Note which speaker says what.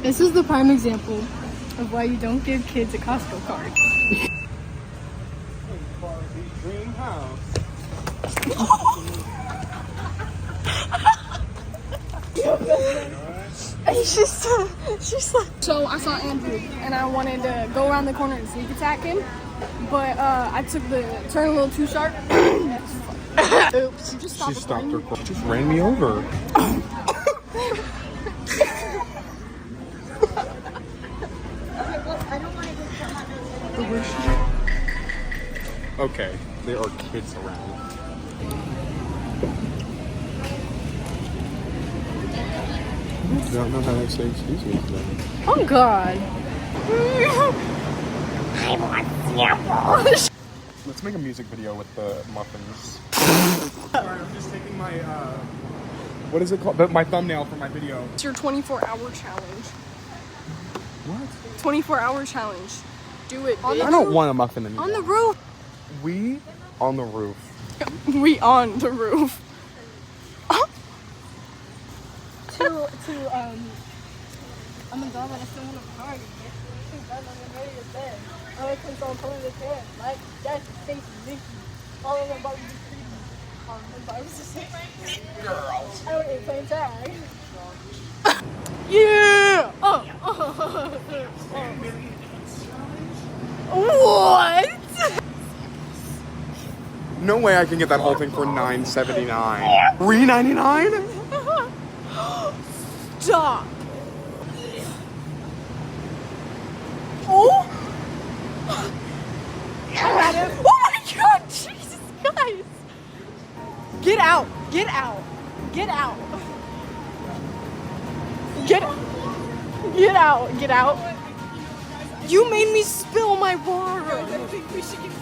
Speaker 1: This is the prime example of why you don't give kids a Costco card.
Speaker 2: Dream house.
Speaker 1: She's like. So I saw Andrew and I wanted to go around the corner and sneak attack him, but I took the turn a little too sharp. Oops. Just
Speaker 2: She stopped her course. She just ran me over. Okay, there are kids around. I don't know how to say excuse me today.
Speaker 1: Oh God.
Speaker 2: Let's make a music video with the muffins. Alright, I'm just taking my, what is it called? My thumbnail for my video.
Speaker 1: It's your 24-hour challenge.
Speaker 2: What?
Speaker 1: 24-hour challenge. Do it.
Speaker 2: I don't want a muffin anymore.
Speaker 1: On the roof.
Speaker 2: We on the roof.
Speaker 1: We on the roof. I'm a dog, but I still want to party. I'm ready to bed. I can so pulling the hair. Like, that's Stacy, Nikki. All of them about to be creepy. If I was to say, girls. I would be playing tag. Yeah! What?
Speaker 2: No way I can get that whole thing for $9.79. $3.99?
Speaker 1: Stop. Oh! I got him. Oh my God! Jesus, guys! Get out! Get out! Get out! Get out! Get out! You made me spill my water. I think we should get